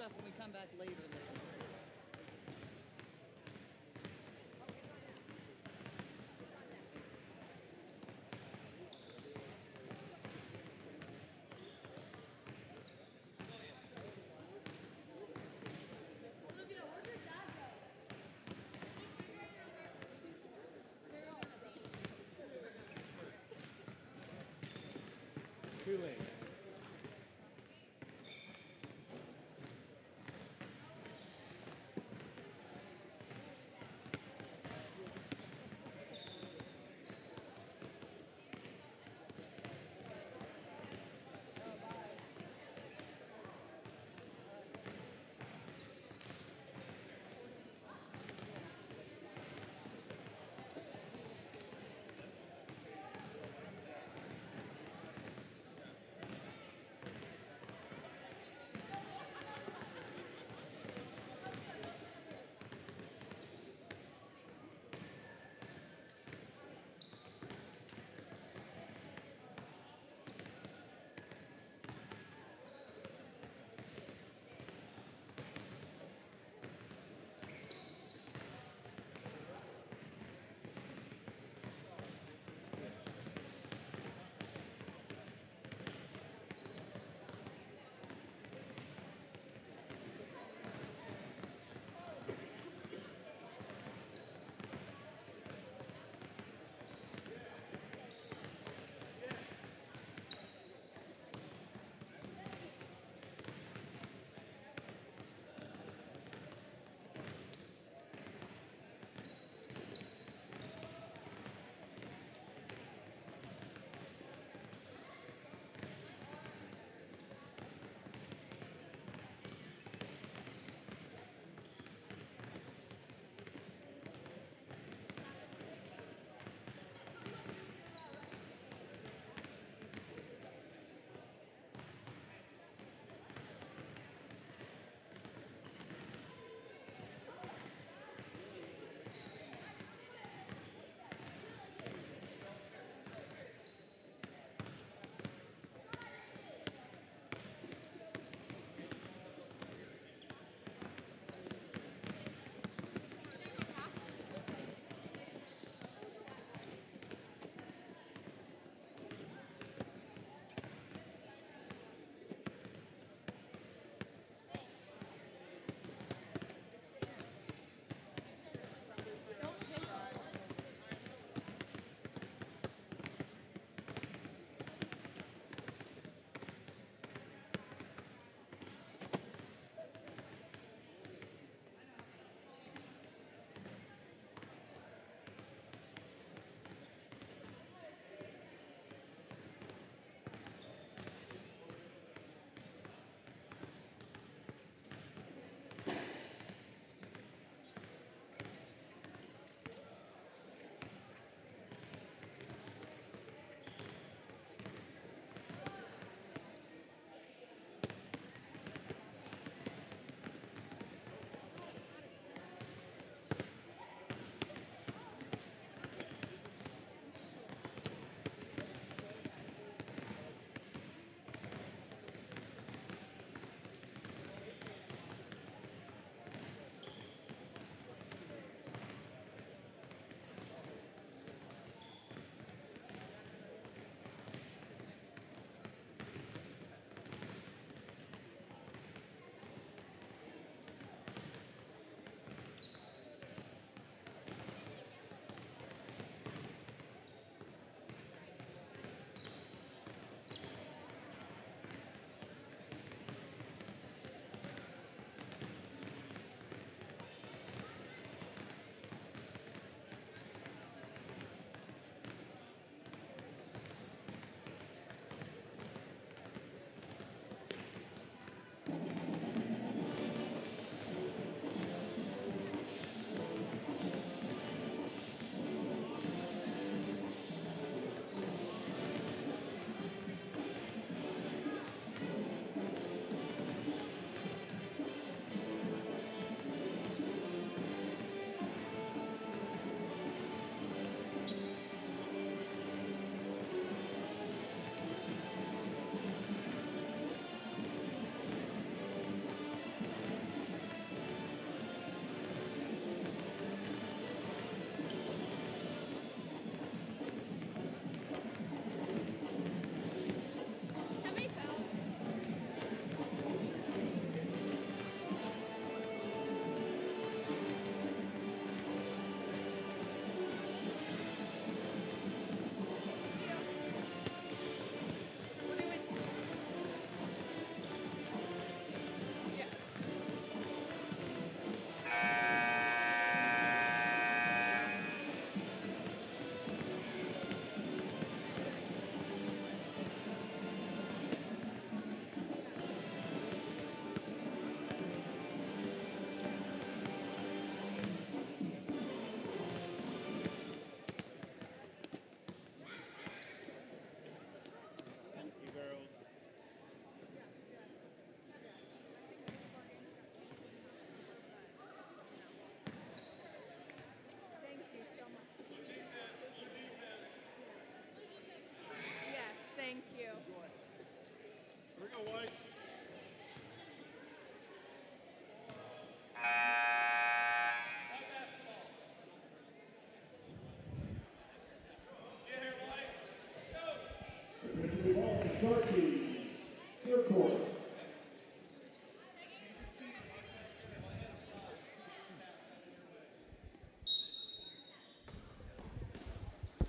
stuff when we come back later. Too late.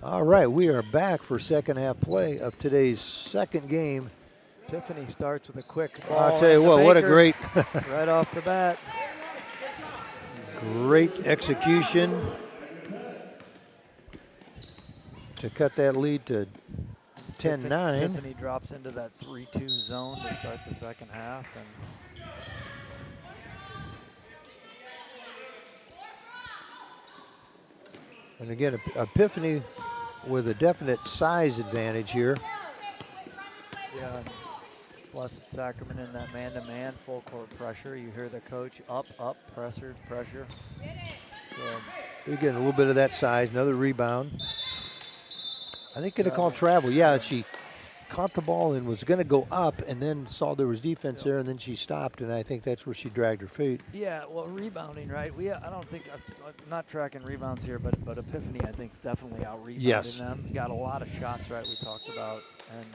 All right, we are back for second half play of today's second game. Epiphany starts with a quick ball. I'll tell you what a great. Right off the bat. Great execution to cut that lead to 10-9. Epiphany drops into that 3-2 zone to start the second half. And again, Epiphany with a definite size advantage here. Yeah, Blessed Sacrament in that man-to-man, full court pressure. You hear the coach up, pressure. They're getting a little bit of that size, another rebound. I think going to call travel. Yeah, she caught the ball and was going to go up and then saw there was defense there and then she stopped, and I think that's where she dragged her feet. Yeah, well, rebounding, right? I don't think, I'm not tracking rebounds here, but Epiphany, I think, is definitely out-rebounding them. Got a lot of shots, right, we talked about, and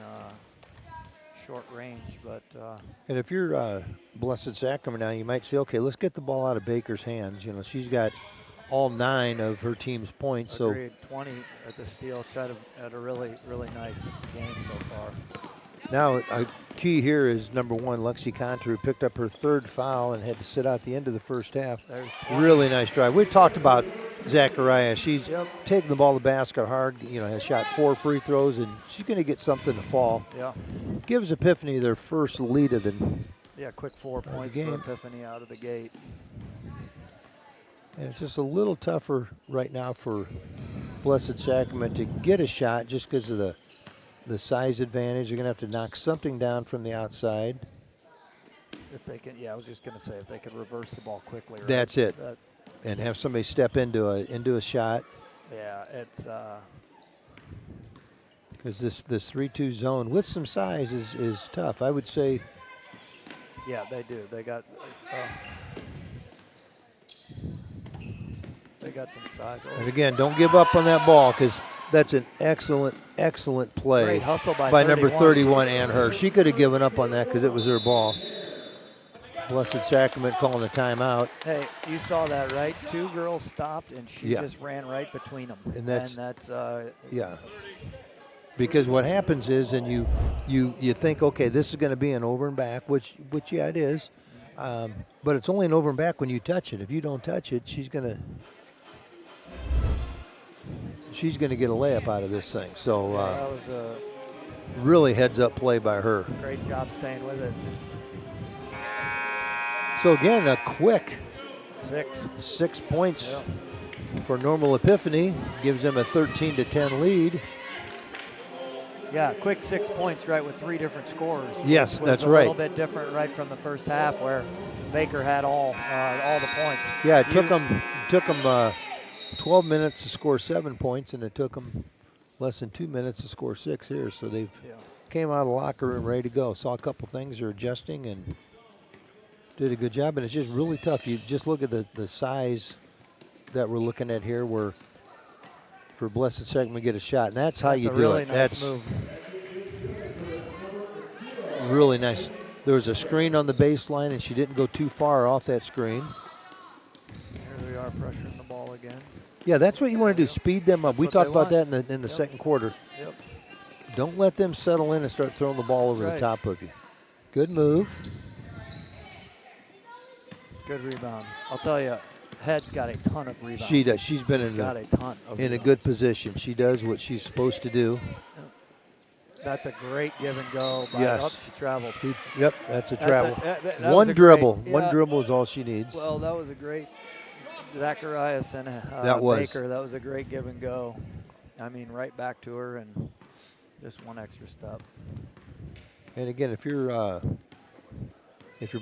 short range, but. And if you're Blessed Sacrament now, you might say, okay, let's get the ball out of Baker's hands. You know, she's got all 9 of her team's points. Agreed. 20 at the steal. Had a really, really nice game so far. Now, a key here is number 1, Lexi Conter, who picked up her 3rd foul and had to sit out the end of the first half. Really nice drive. We talked about Zachariah. She's taking the ball to the basket hard, you know, has shot 4 free throws, and she's going to get something to fall. Yeah. Gives Epiphany their first lead of the quick 4 points for Epiphany out of the gate. And it's just a little tougher right now for Blessed Sacrament to get a shot just because of the size advantage. You're going to have to knock something down from the outside. If they can, I was just going to say, if they could reverse the ball quickly. Right? That's it. And have somebody step into a shot. Yeah, it's because this 3-2 zone with some size is tough. I would say. Yeah, they do. They got some size. And again, don't give up on that ball because that's an excellent play. Great hustle by number 31, Ann Hirsch. She could have given up on that because it was her ball. Blessed Sacrament calling a timeout. Hey, you saw that, right? 2 girls stopped, and she just ran right between them. And that's yeah. Because what happens is, and you think, okay, this is going to be an over and back, which it is, but it's only an over and back when you touch it. If you don't touch it, she's going to get a layup out of this thing. So that was a really heads up play by her. Great job staying with it. So again, a quick 6 points for Normal Epiphany, gives them a 13-10 lead. Yeah, quick 6 points, right, with 3 different scores. Yes, that's A right. little bit different, right, from the first half where Baker had all the points. Yeah, it took them 12 minutes to score 7 points, and it took them less than 2 minutes to score 6 here. So they came out of the locker room ready to go. Saw a couple things, they're adjusting and did a good job. And it's just really tough. You just look at the size that we're looking at here, where for Blessed Sacrament to get a shot, and that's how you do really it. Nice that's move. Really nice. There was a screen on the baseline, and she didn't go too far off that screen. Here we are, pressuring the ball again. Yeah, that's what you want to do. Speed them up. We talked about that in the second quarter. Yep. Don't let them settle in and start throwing the ball over the top of you. Good move. Good rebound. I'll tell you, Head's got a ton of rebounds. She does. She's been in a good position. She does what she's supposed to do. That's a great give and go. She traveled. Yep, that's a travel. One dribble. One dribble is all she needs. Well, that was a great Zacharias and Baker. That was a great give and go. I mean, right back to her and just one extra step. And again, if you're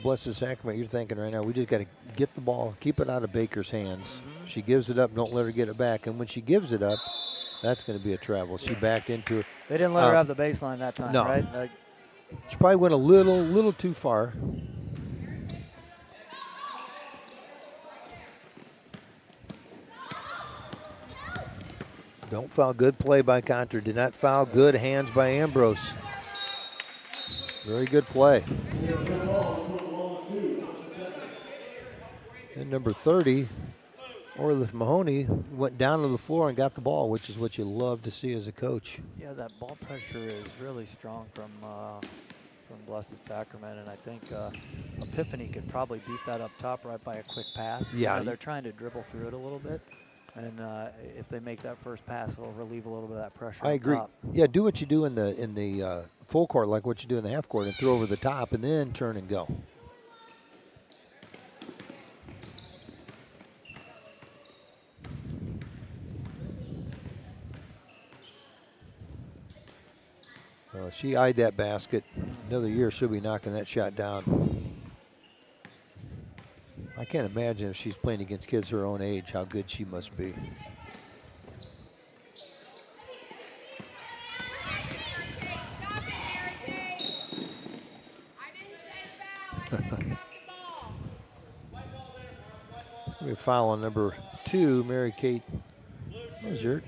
Blessed Sacrament, you're thinking right now, we just got to get the ball, keep it out of Baker's hands. Mm-hmm. She gives it up, don't let her get it back. And when she gives it up, that's going to be a travel. She backed into it. They didn't let her have the baseline that time, right? She probably went a little too far. Don't foul. Good play by Conter. Did not foul. Good hands by Ambrose. Very good play. And number 30, Orlith Mahoney, went down to the floor and got the ball, which is what you love to see as a coach. Yeah, that ball pressure is really strong from Blessed Sacrament, and I think Epiphany could probably beat that up top right by a quick pass. Yeah, you know, they're trying to dribble through it a little bit, and if they make that first pass, it'll relieve a little bit of that pressure. I agree. Top. Yeah, do what you do in the full court, like what you do in the half court, and throw over the top, and then turn and go. She eyed that basket. Another year, she'll be knocking that shot down. I can't imagine if she's playing against kids her own age, how good she must be. It's going to be a foul on number 2, Mary Kate Mizert.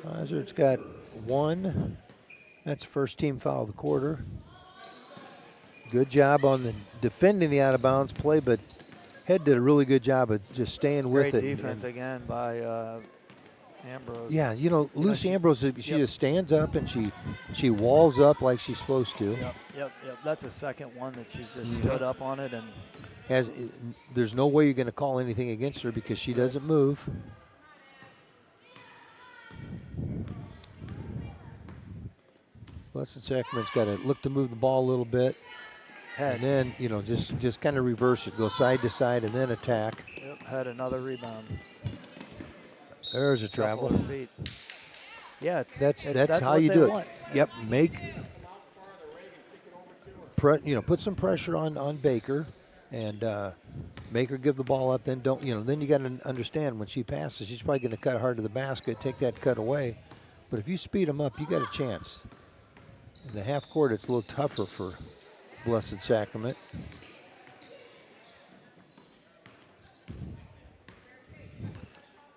Mizert's got 1. That's the first team foul of the quarter. Good job on the defending the out of bounds play, but Head did a really good job of just staying with it. Great defense again by Ambrose. Yeah, you know, Lucy Ambrose, she just stands up and she walls up like she's supposed to. Yep. That's a second one that she's just stood up on it, and there's no way you're going to call anything against her because she doesn't move. Blessed Sacrament's got to look to move the ball a little bit. And then, you know, just kind of reverse it. Go side to side and then attack. Yep, had another rebound. There's a travel. Feet. Yeah, that's how you do it. Yep, put some pressure on Baker and make her give the ball up. Then then you got to understand when she passes, she's probably going to cut hard to the basket, take that cut away. But if you speed them up, you got a chance. In the half court, it's a little tougher for Blessed Sacrament.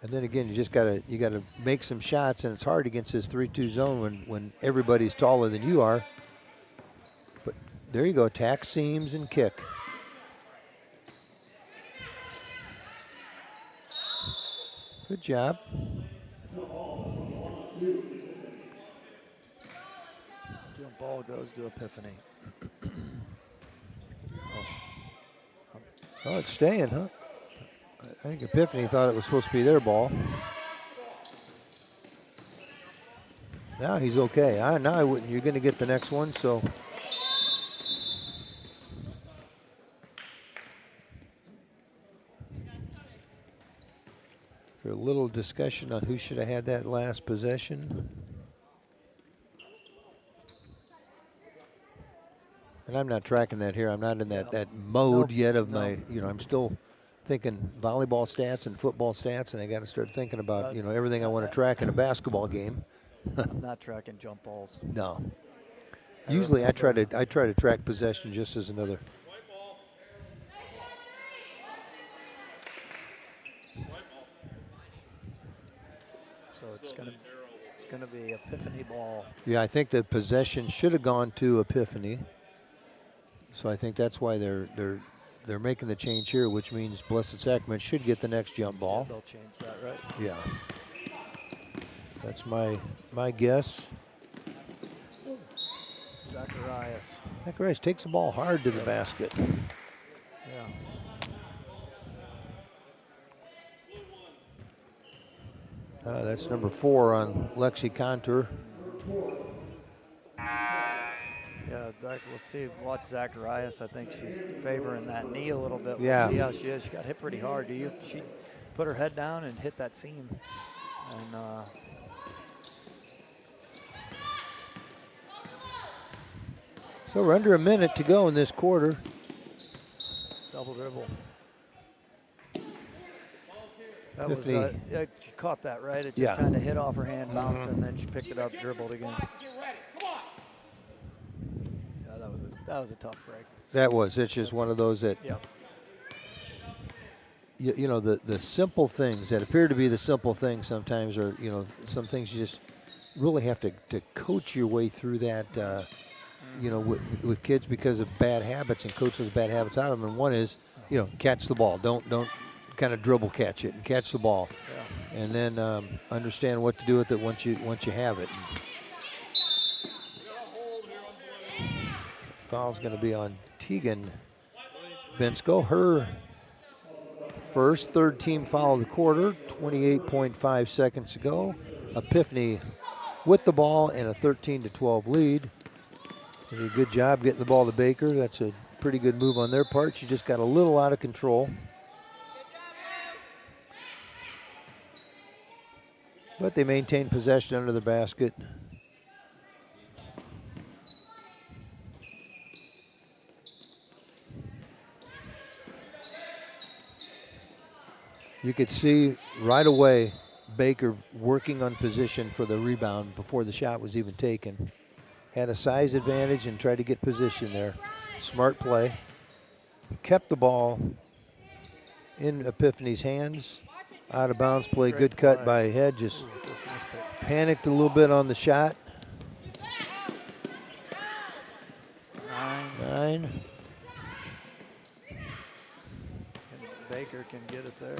And then again, you gotta make some shots, and it's hard against this 3-2 zone when everybody's taller than you are. But there you go, attack seams and kick. Good job. Jump ball goes to Epiphany. Oh, it's staying, huh? I think Epiphany thought it was supposed to be their ball. Now he's okay. Now I wouldn't. You're going to get the next one, so. For a little discussion on who should have had that last possession. And I'm not tracking that here. I'm not in that mode yet of my, I'm still thinking volleyball stats and football stats, and I got to start thinking about, everything I want to track in a basketball game. I'm not tracking jump balls. No. Usually I try to track possession just as another. So it's gonna be Epiphany ball. Yeah, I think the possession should have gone to Epiphany. So I think that's why they're making the change here, which means Blessed Sacrament should get the next jump ball. Yeah, they'll change that, right? Yeah. That's my guess. Zacharias takes the ball hard to the basket. Yeah. That's number 4 on Lexi Contour. Yeah, watch Zacharias. I think she's favoring that knee a little bit. Yeah. We'll see how she is. She got hit pretty hard. She put her head down and hit that seam. And so we're under a minute to go in this quarter. Double dribble. That was, she caught that, right? It just kind of hit off her hand, bounced, and then she picked it up, dribbled again. Yeah, that was a tough break. That was. It's just one of those that, you know, the simple things that appear to be the simple things sometimes are, you know, some things you just really have to coach your way through that, you know, with kids because of bad habits and coach those bad habits out of them. And one is, you know, catch the ball. Don't kind of dribble catch it and catch the ball. Yeah. And then understand what to do with it once you have it. Foul's going to be on Tegan Bensko. Her first, third team foul of the quarter, 28.5 seconds to go. Epiphany with the ball and a 13-12 lead. They did a good job getting the ball to Baker. That's a pretty good move on their part. She just got a little out of control. But they maintain possession under the basket. You could see right away Baker working on position for the rebound before the shot was even taken. Had a size advantage and tried to get position there. Smart play. Kept the ball in Epiphany's hands. Out of bounds play, good cut by Head. Just panicked a little bit on the shot. 9. Baker can get it there.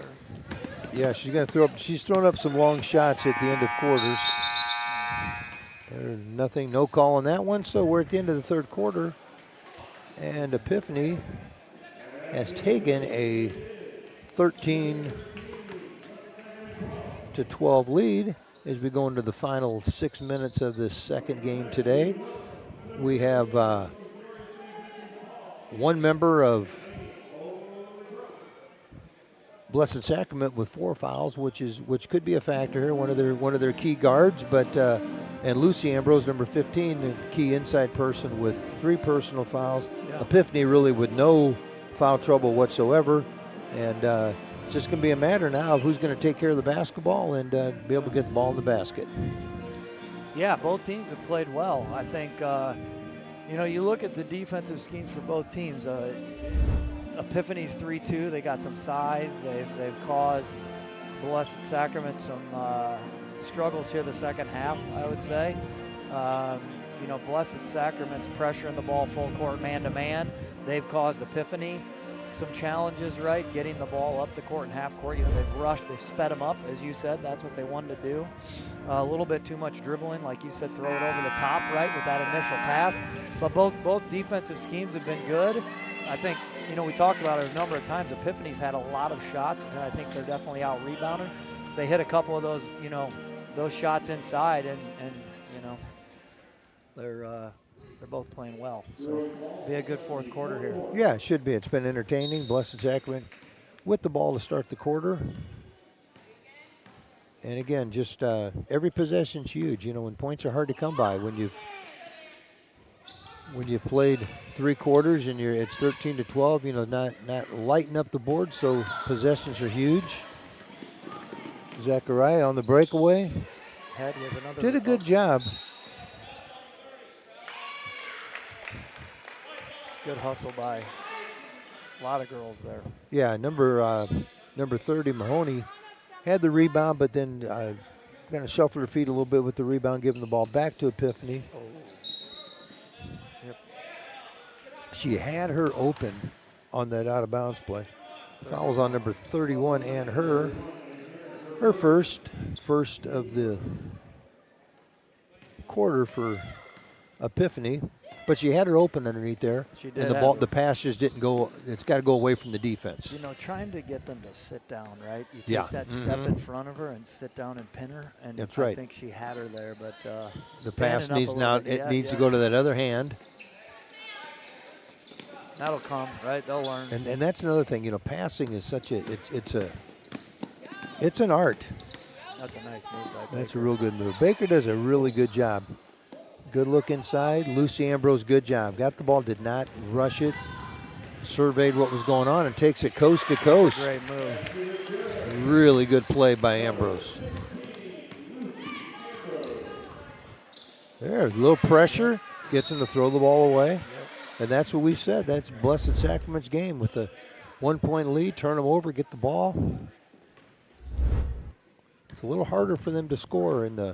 Yeah, she's going to throw up. She's throwing up some long shots at the end of quarters. There's nothing, no call on that one. So we're at the end of the third quarter, and Epiphany has taken a 13-12 lead as we go into the final 6 minutes of this second game today. We have one member of Blessed Sacrament with 4 fouls, which could be a factor here. One of their key guards, but and Lucy Ambrose, number 15, the key inside person with 3 personal fouls. Yeah. Epiphany really with no foul trouble whatsoever, and it's just going to be a matter now of who's going to take care of the basketball and be able to get the ball in the basket. Yeah, both teams have played well. I think you know, you look at the defensive schemes for both teams. Epiphany's 3-2. They got some size. They've caused Blessed Sacrament some struggles here the second half, I would say. You know, Blessed Sacrament's pressuring the ball full court, man-to-man. They've caused Epiphany some challenges, right? Getting the ball up the court and half court. You know, they've rushed, they've sped them up, as you said. That's what they wanted to do. A little bit too much dribbling, like you said, throw it over the top, right, with that initial pass. But both defensive schemes have been good. I think, you know, we talked about it a number of times. Epiphany's had a lot of shots, and I think they're definitely out-rebounding. They hit a couple of those, you know, those shots inside, and you know, they're both playing well. So be a good fourth quarter here. Yeah, it should be. It's been entertaining. Blessed Sacrament with the ball to start the quarter. And again, just every possession's huge. You know, when points are hard to come by, when you've played 3 quarters and it's 13-12, you know, not lighting up the board, so possessions are huge. Zachariah on the breakaway. Head with another did a good job. It's good hustle by a lot of girls there. Yeah, number 30, Mahoney, had the rebound, but then kind of shuffled her feet a little bit with the rebound, giving the ball back to Epiphany. Oh. Yep. She had her open on that out-of-bounds play. Fouls on number 31 and her first of the quarter for Epiphany, but she had her open underneath there. She did. And the pass just didn't go. It's got to go away from the defense. You know, trying to get them to sit down, right? You take that step in front of her and sit down and pin her, and that's right. I think she had her there, but the pass needs to go to that other hand. That'll come, right? They'll learn. And that's another thing. You know, passing is such it's an art. That's a nice move by Baker. That's a real good move. Baker does a really good job. Good look inside. Lucy Ambrose, good job. Got the ball, did not rush it. Surveyed what was going on and takes it coast to coast. Great move. Really good play by Ambrose. There, a little pressure, gets him to throw the ball away. Yep. And that's what we said. That's Blessed Sacrament's game. With a 1-point lead, turn them over, get the ball. It's a little harder for them to score in the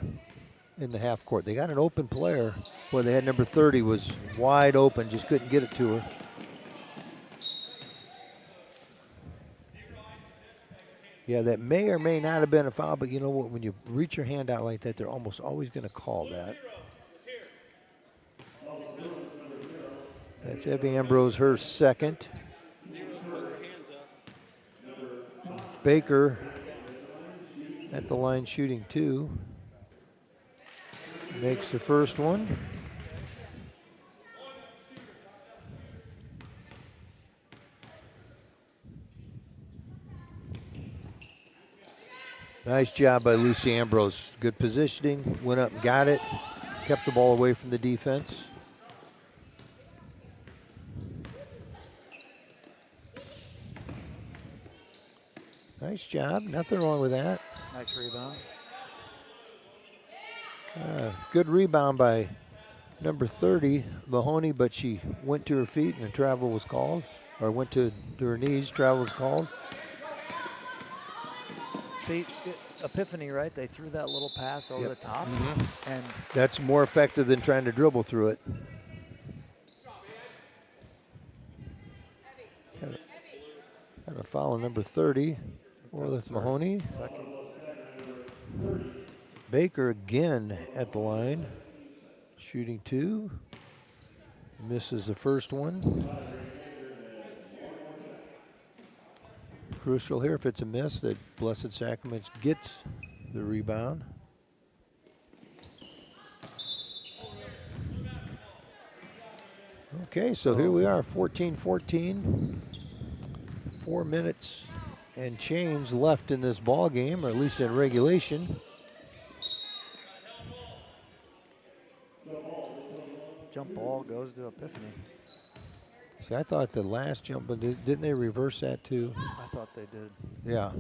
half court. They got an open player. Boy, they had number 30 was wide open, just couldn't get it to her. Yeah, that may or may not have been a foul, but you know what? When you reach your hand out like that, they're almost always going to call that. That's Evie Ambrose, her second. Baker at the line shooting 2. Makes the first one. Nice job by Lucy Ambrose. Good positioning, went up and got it. Kept the ball away from the defense. Nice job, nothing wrong with that. Nice rebound. Good rebound by number 30, Mahoney, but she went to her feet and a travel was called, or went to her knees, travel was called. See, Epiphany, right? They threw that little pass over the top, and that's more effective than trying to dribble through it. Got a foul on number 30, Orlith Mahoney. Second. Baker again at the line, shooting 2. Misses the first one. Crucial here if it's a miss that Blessed Sacrament gets the rebound. Okay, so here we are, 14-14. 4 minutes and change left in this ball game, or at least in regulation. Jump ball goes to Epiphany. See, I thought the last jump, but didn't they reverse that too? I thought they did. Yeah.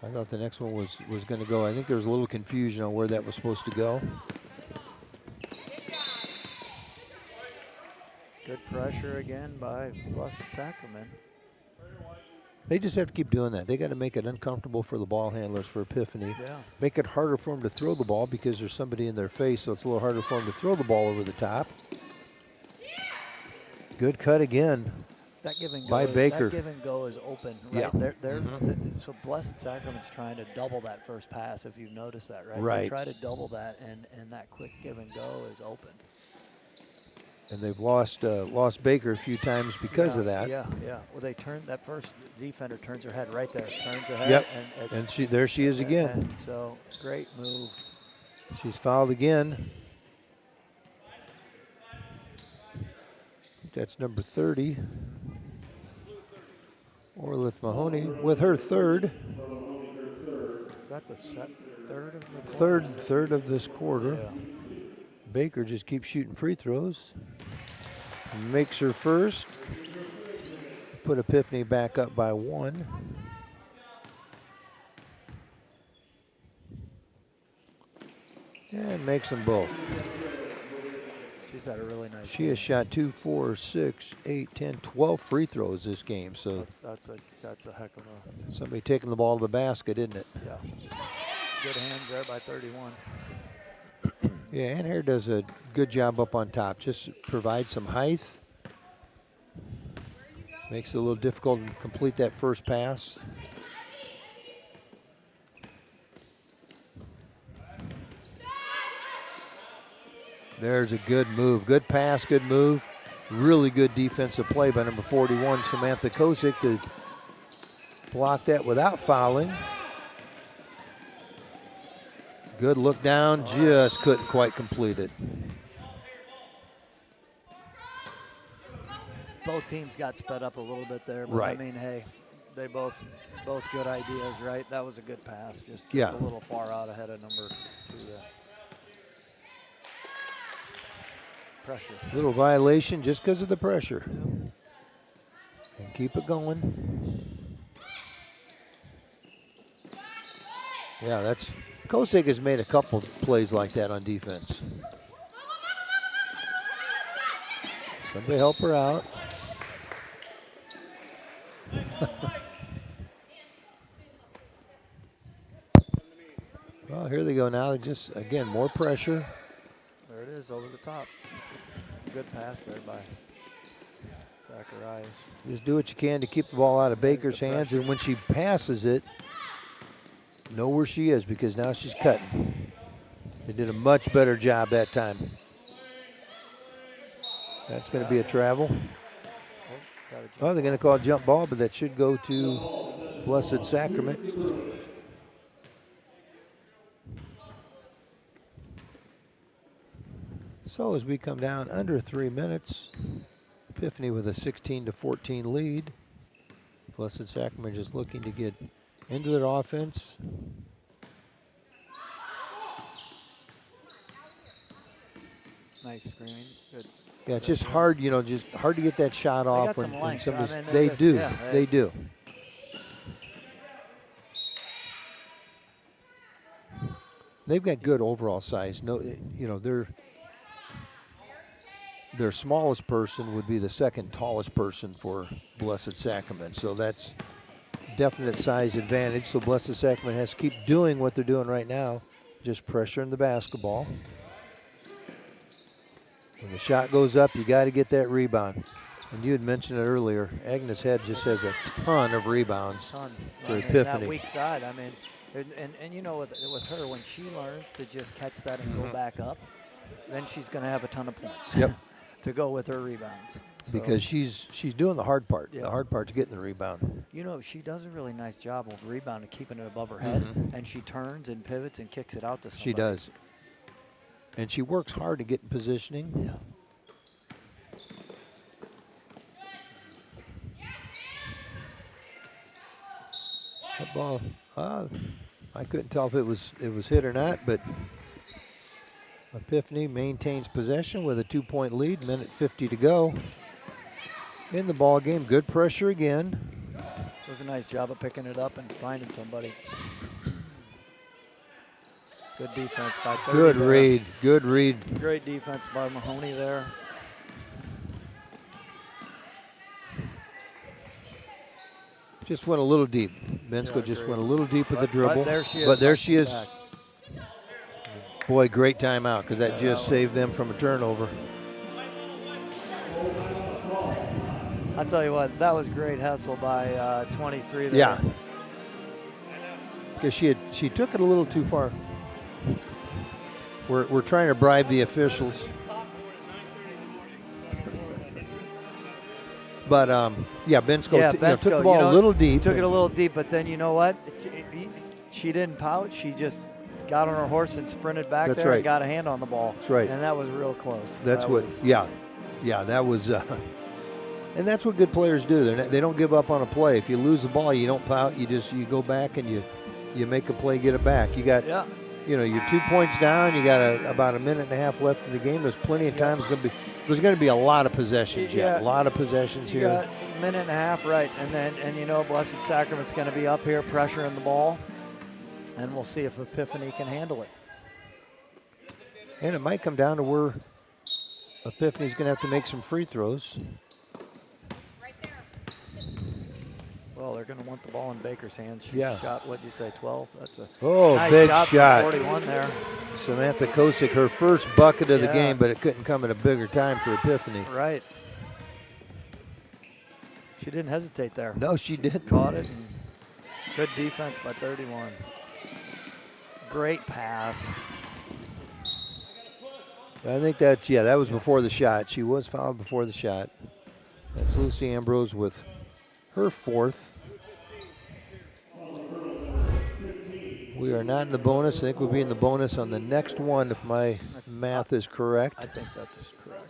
I thought the next one was going to go. I think there was a little confusion on where that was supposed to go. Good pressure again by Blessed Sacrament. They just have to keep doing that. They got to make it uncomfortable for the ball handlers for Epiphany. Yeah. Make it harder for them to throw the ball because there's somebody in their face, so it's a little harder for them to throw the ball over the top. Good cut again. That give and go by Baker. That give and go is open, right? Yeah. So Blessed Sacrament's trying to double that first pass, if you've noticed that, right? Right. They try to double that, and that quick give and go is open. And they've lost Baker a few times because of that. Yeah. Well, they turned that first defender turns her head right there, turns her head. Yep. And there she is again. And so great move. She's fouled again. That's number 30. Orlith Mahoney with her third. Is that the third of the quarter? Third of this quarter. Yeah. Baker just keeps shooting free throws. Makes her first. Put Epiphany back up by 1. And makes them both. She's had a really nice She has shot 2, 4, 6, 8, 10, 12 free throws this game. So that's a heck of a. Somebody taking the ball to the basket, isn't it? Yeah. Good hands there by 31. Yeah, Ann Hare does a good job up on top. Just provides some height. Makes it a little difficult to complete that first pass. There's a good move. Good pass, good move. Really good defensive play by number 41, Samantha Kosick, to block that without fouling. Good look down, just couldn't quite complete it. Both teams got sped up a little bit there, but Right. I mean, hey, they both good ideas, right? That was a good pass, just Yeah. a little far out ahead of number 2 there. Pressure. Little violation just because of the pressure. And keep it going. Yeah, that's Kosick has made a couple plays like that on defense. Somebody help her out. Well, here they go now. Just, again, more pressure. There it is, over the top. Good pass there by Zacharias. Just do what you can to keep the ball out of Baker's hands, and when she passes it, know where she is, because now she's cutting. They did a much better job that time. That's going to be a travel. Oh, they're going to call a jump ball, but that should go to Blessed Sacrament. So as we come down under 3 minutes, Epiphany with a 16-14 lead. Blessed Sacrament just looking to get into their offense. Nice screen. Good. Yeah, it's just hard, you know, just hard to get that shot off when somebody's. I mean, they just, do, yeah, they do. They've got good overall size. No, you know, their smallest person would be the second tallest person for Blessed Sacrament. So that's definite size advantage. So Blessed Sacrament has to keep doing what they're doing right now, just pressuring the basketball. When the shot goes up, you got to get that rebound. And you had mentioned it earlier, Agnes Head just has a ton of rebounds for Epiphany. That weak side, I mean, and you know, with her, when she learns to just catch that and go back up, then she's going to have a ton of points. Yep. To go with her rebounds. So, because she's doing the hard part. Yeah. The hard part's getting the rebound. You know, she does a really nice job of rebounding, keeping it above her head, and she turns and pivots and kicks it out to somebody. She does. And she works hard to get in positioning. Yeah. That ball, I couldn't tell if it was hit or not, but Epiphany maintains possession with a 2-point lead, minute 50 to go in the ball game. Good pressure again. It was a nice job of picking it up and finding somebody. Good defense by Cody. Good read, good read. Great defense by Mahoney there. Just went a little deep. Bensko just went a little deep with the dribble. But there she is. Back. Boy, great timeout, because that just saved them from a turnover. I'll tell you what, that was great hustle by 23 there. Yeah. Because she took it a little too far. We're trying to bribe the officials. But, yeah, Bensko, took the ball a little deep. Took it a little deep, but then you know what? She didn't pout. She just got on her horse and sprinted back there and got a hand on the ball. That's right. And that was real close. That's that was, and that's what good players do. They don't give up on a play. If you lose the ball, you don't pout. You go back and you make a play, get it back. You got, you're 2 points down. You got about a minute and a half left in the game. There's plenty of time. There's going to be a lot of possessions. A lot of possessions here. Got a minute and a half, right? And Blessed Sacrament's going to be up here pressuring the ball. And we'll see if Epiphany can handle it. And it might come down to where Epiphany's going to have to make some free throws. Well, they're going to want the ball in Baker's hands. She shot, what'd you say, 12? That's a nice big shot. 41 there. Samantha Kosick, her first bucket of the game, but it couldn't come at a bigger time for Epiphany. Right. She didn't hesitate there. No, she didn't. Caught it. And good defense by 31. Great pass. I think that was before the shot. She was fouled before the shot. That's Lucy Ambrose with her fourth. We are not in the bonus. I think we'll be in the bonus on the next one if my math is correct. I think that is correct.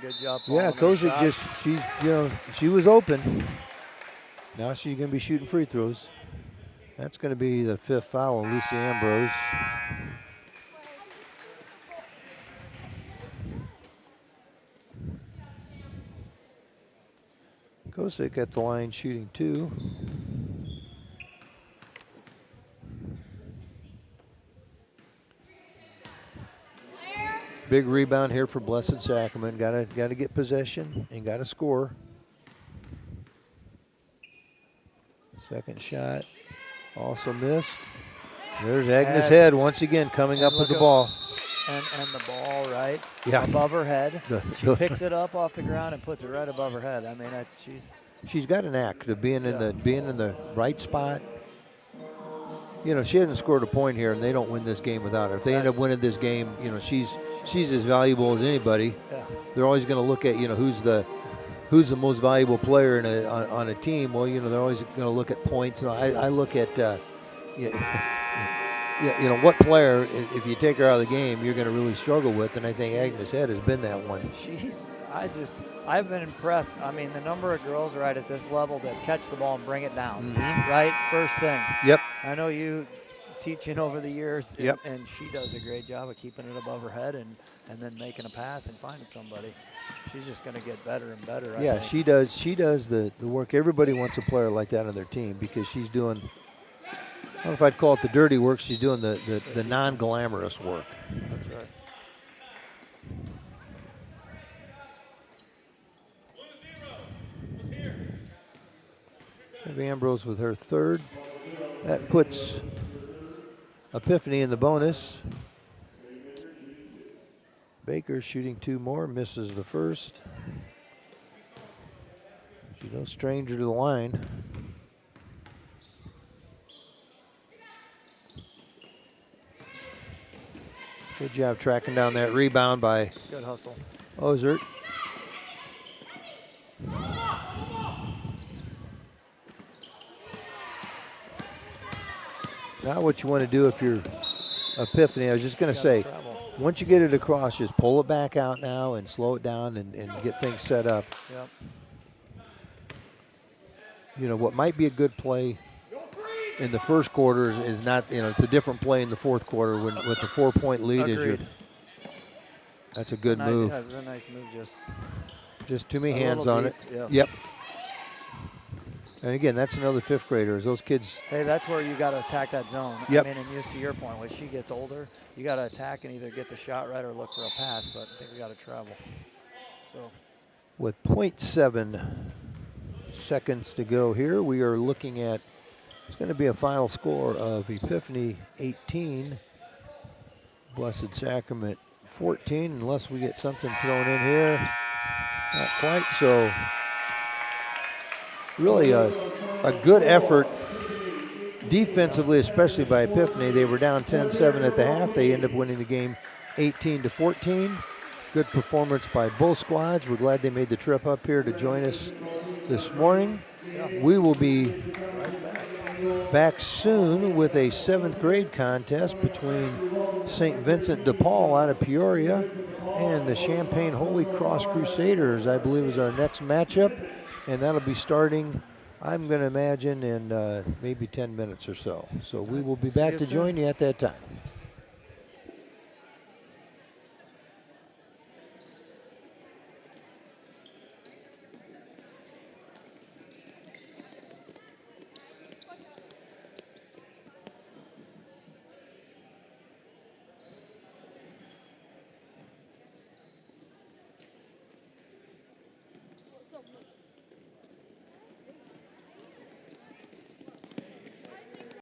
Good job. Yeah, Kosick she was open. Now she's going to be shooting free throws. That's going to be the fifth foul on Lucy Ambrose. Kosick at the line shooting 2. Big rebound here for Blessed Sacrament. Got to get possession and got to score. Second shot also missed. There's Agnes Head once again coming up with the ball. And the ball right Yeah. above her head. She picks it up off the ground and puts it right above her head. I mean, she's got an knack of being in the right spot. You know, she hasn't scored a point here, and they don't win this game without her. If they end up winning this game, you know, she's as valuable as anybody. Yeah. They're always going to look at, you know, who's the most valuable player on a team. Well, you know, they're always going to look at points. And I look at, you know, what player, if you take her out of the game, you're going to really struggle with. And I think Agnes Head has been that one. I've been impressed. I mean, the number of girls right at this level that catch the ball and bring it down, right? First thing. Yep. I know you teaching over the years, yep. And she does a great job of keeping it above her head and then making a pass and finding somebody. She's just going to get better and better. Yeah, I think. She does the work. Everybody wants a player like that on their team because she's doing, I don't know if I'd call it the dirty work. She's doing the non-glamorous work. That's right. Ambrose with her third. That puts Epiphany in the bonus. Baker shooting 2 more, misses the first. She's no stranger to the line. Good job tracking down that rebound by good hustle. Ozert. Now what you want to do if you're Epiphany, I was just going to say, once you get it across, just pull it back out now and slow it down and get things set up. Yep. You know, what might be a good play in the first quarter is not, you know, it's a different play in the fourth quarter with the 4-point lead. That's a good move. Yeah, it was a nice move, just too many hands on it. Yeah. Yep. And again, that's another 5th graders. Those kids. Hey, that's where you got to attack that zone. Yep. I mean, and just to your point, when she gets older, you got to attack and either get the shot right or look for a pass. But I think we got to travel. So, with 0.7 seconds to go here, we are looking at. It's going to be a final score of Epiphany 18, Blessed Sacrament 14, unless we get something thrown in here. Not quite. So. Really a good effort defensively, especially by Epiphany. They were down 10-7 at the half. They end up winning the game 18-14. Good performance by both squads. We're glad they made the trip up here to join us this morning. We will be back soon with a 7th grade contest between St. Vincent de Paul out of Peoria and the Champaign Holy Cross Crusaders, I believe, is our next matchup. And that'll be starting, I'm going to imagine, in maybe 10 minutes or so. So we will be back to join you at that time.